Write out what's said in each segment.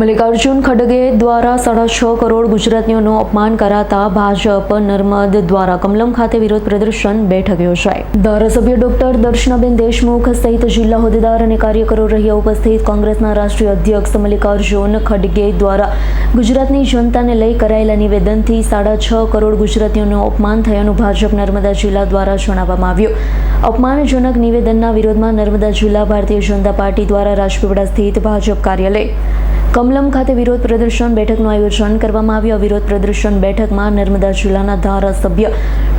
મલ્લિકાર્જુન ખડગે દ્વારા 6.5 કરોડ ગુજરાતીઓનું અપમાન કરાતા ભાજપ નર્મદ દ્વારા કમલમ ખાતે વિરોધ પ્રદર્શન બેઠક યોજાઈ। ધારાસભ્ય ડોક્ટર દર્શનાબેન દેશમુખ સહિત જિલ્લા હોદ્દેદાર અને કાર્યકરો રહ્યા ઉપસ્થિત। કોંગ્રેસના રાષ્ટ્રીય અધ્યક્ષ મલ્લિકાર્જુન ખડગે દ્વારા ગુજરાતની જનતાને લઈ કરાયેલા નિવેદનથી 6.5 કરોડ ગુજરાતીઓનું અપમાન થયાનું ભાજપ નર્મદા જિલ્લા દ્વારા જણાવવામાં આવ્યું। અપમાનજનક નિવેદનના વિરોધમાં નર્મદા જિલ્લા ભારતીય જનતા પાર્ટી દ્વારા રાજપીપળા સ્થિત ભાજપ કાર્યાલય કમલમ ખાતે વિરોધ પ્રદર્શન બેઠકનું આયોજન કરવામાં આવ્યું। વિરોધ પ્રદર્શન બેઠકમાં નર્મદા જિલ્લાના ધારાસભ્ય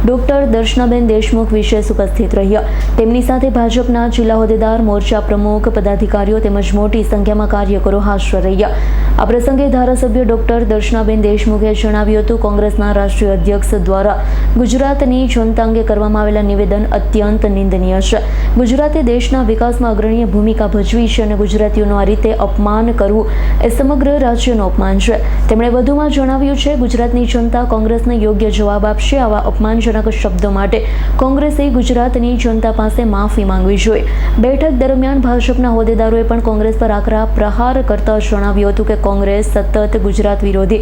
ડોક્ટર દર્શનાબેન દેશમુખ વિશેષ ઉપસ્થિત રહ્યા। તેમની સાથે ભાજપના જિલ્લા હોદ્દેદાર, મોરચા પ્રમુખ, પદાધિકારીઓ તેમજ મોટી સંખ્યામાં કાર્યકરો હાજર રહ્યા। આ પ્રસંગે ધારાસભ્ય ડોક્ટર દર્શનાબેન દેશમુખે જણાવ્યું હતું, કોંગ્રેસના રાષ્ટ્રીય અધ્યક્ષ દ્વારા ગુજરાતની જનતા અંગે કરવામાં આવેલા નિવેદન અત્યંત નિંદનીય છે। ગુજરાતે દેશના વિકાસમાં અગ્રણીય ભૂમિકા ભજવી છે અને ગુજરાતીઓનું આ રીતે અપમાન કરવું એ સમગ્ર રાજ્યનું અપમાન છે। તેમણે વધુમાં જણાવ્યું છે, ગુજરાતની જનતા કોંગ્રેસને યોગ્ય જવાબ આપશે। આવા અપમાનજનક શબ્દો માટે કોંગ્રેસે ગુજરાતની જનતા પાસે માફી માંગવી જોઈએ। બેઠક દરમિયાન ભાજપના હોદ્દેદારોએ પણ કોંગ્રેસ પર આકરા પ્રહાર કરતા જણાવ્યું હતું કે કોંગ્રેસ સતત ગુજરાત વિરોધી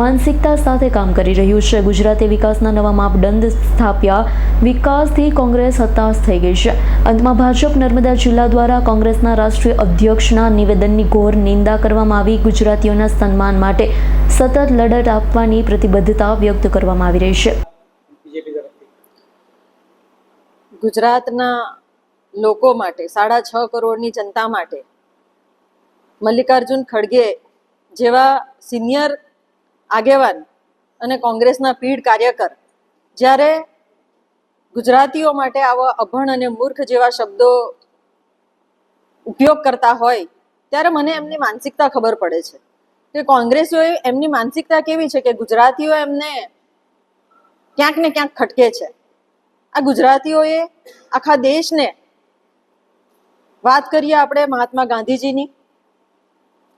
માનસિકતા સાથે કામ કરી રહ્યું છે। ગુજરાતે વિકાસના નવા માપદંડ સ્થાપ્યા, વિકાસથી કોંગ્રેસ હતાશ થઈ ગઈ છે। અંતમાં ભાજપ નર્મદા જિલ્લા દ્વારા કોંગ્રેસના રાષ્ટ્રીય અધ્યક્ષના નિવેદનની ઘોર નિંદા કરવામાં આવી। ગુજરાતીઓના સન્માન માટે સતત લડત આપવાની પ્રતિબદ્ધતા વ્યક્ત કરવામાં આવી રહી છે। ગુજરાતના લોકો માટે, 6.5 કરોડની જનતા માટે મલ્લિકાર્જુન ખડગે જેવા સિનિયર આગેવાન અને કોંગ્રેસના પીઢ કાર્યકર જ્યારે ગુજરાતીઓ માટે આવા અભણ અને મૂર્ખ જેવા શબ્દો ઉપયોગ કરતા હોય ત્યારે મને એમની માનસિકતા ખબર પડે છે કે કોંગ્રેસીઓએ એમની માનસિકતા કેવી છે કે ગુજરાતીઓ એમને ક્યાંક ને ક્યાંક ખટકે છે। આ ગુજરાતીઓએ આખા દેશને વાત કરીએ આપણે મહાત્મા ગાંધીજીની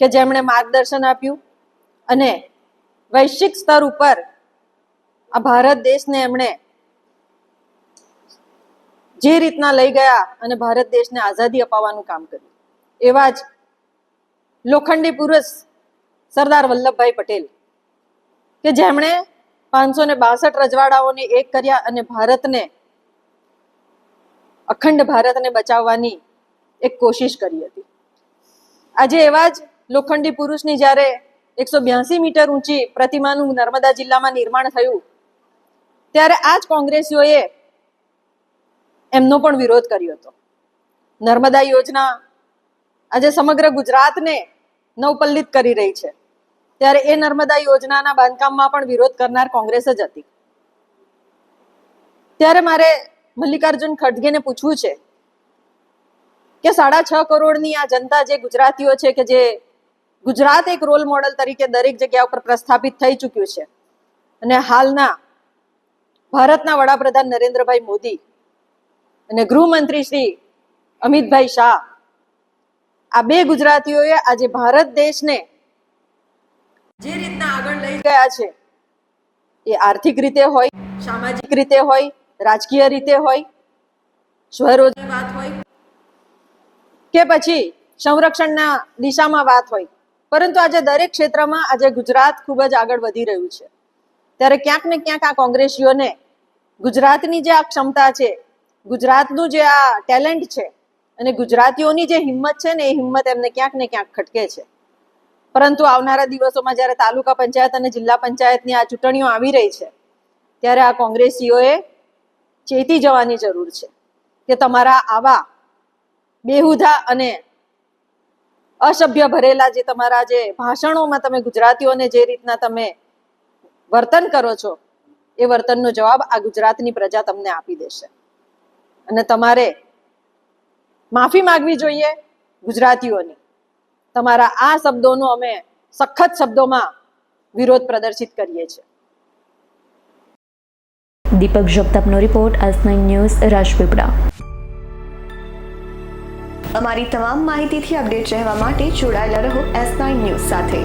કે જેમણે માર્ગદર્શન આપ્યું અને વૈશ્વિક સ્તર ઉપર આ ભારત દેશને એમણે જે રીતના લઈ ગયા અને ભારત દેશને આઝાદી અપાવવાનું કામ કર્યું, એવા જ લોખંડી પુરુષ સરદાર વલ્લભભાઈ પટેલ કે જેમણે 562 રજવાડાઓને એક કર્યા અને ભારતને, અખંડ ભારતને બચાવવાની એક કોશિશ કરી હતી। આજે એવા જ લોખંડી પુરુષની જ્યારે 182 મીટર ઊંચી પ્રતિમાનું નર્મદા જિલ્લામાં નિર્માણ થયું ત્યારે આ જ કોંગ્રેસીઓએ એમનો પણ વિરોધ કર્યો હતો। નર્મદા યોજના આજે સમગ્ર ગુજરાતને નવપલ્લિત કરી રહી છે ત્યારે એ નર્મદા યોજનાના બાંધકામમાં પણ વિરોધ કરનાર કોંગ્રેસ જ હતી। ત્યારે મારે મલ્લિકાર્જુન ખડગેને પૂછવું છે કે 6.5 કરોડની આ જનતા જે ગુજરાતીઓ છે કે જે ગુજરાત એક રોલ મોડલ તરીકે દરેક જગ્યા ઉપર પ્રસ્થાપિત થઈ ચૂક્યું છે અને હાલના ભારતના વડાપ્રધાન નરેન્દ્રભાઈ મોદી અને ગૃહમંત્રી શ્રી અમિતભાઈ શાહ, આ બે ગુજરાતીઓએ આજે ભારત દેશને જે રીતના આગળ લઈ ગયા છે, એ આર્થિક રીતે હોય, સામાજિક રીતે હોય, રાજકીય રીતે હોય, સ્વરોજગાર વાત હોય કે પછી સંરક્ષણના દિશામાં વાત હોય, પરંતુ આજે દરેક ક્ષેત્રમાં આજે ગુજરાત ખૂબ જ આગળ વધી રહ્યું છે। ત્યારે ક્યાંક ને ક્યાંક આ કોંગ્રેસીઓને ગુજરાતની જે આ ક્ષમતા છે, ગુજરાતનું જે આ ટેલેન્ટ છે અને ગુજરાતીઓની જે હિંમત છે ને, એ હિંમત એમને ક્યાંક ને ક્યાંક ખટકે છે। પરંતુ આવનારા દિવસોમાં જ્યારે તાલુકા પંચાયત અને જિલ્લા પંચાયતની આ ચૂંટણીઓ આવી રહી છે ત્યારે આ કોંગ્રેસીઓએ ચેતી જવાની જરૂર છે કે તમારા આવા બેહુદા અને અસભ્ય ભરેલા જે તમારા જે ભાષણોમાં તમે ગુજરાતીઓને જે રીતના તમે વર્તન કરો છો, એ વર્તનનો જવાબ આ ગુજરાતની પ્રજા તમને આપી દેશે અને તમારે માફી માંગવી જોઈએ ગુજરાતીઓની। તમારા આ શબ્દોનો અમે સખત શબ્દોમાં વિરોધ પ્રદર્શિત કરીએ છીએ। દીપક જગતાપનો રિપોર્ટ, S9 ન્યૂઝ, રાજપીપળા। અમારી તમામ માહિતીથી અપડેટ રહેવા માટે જોડાયેલા રહો S9 ન્યૂઝ સાથે।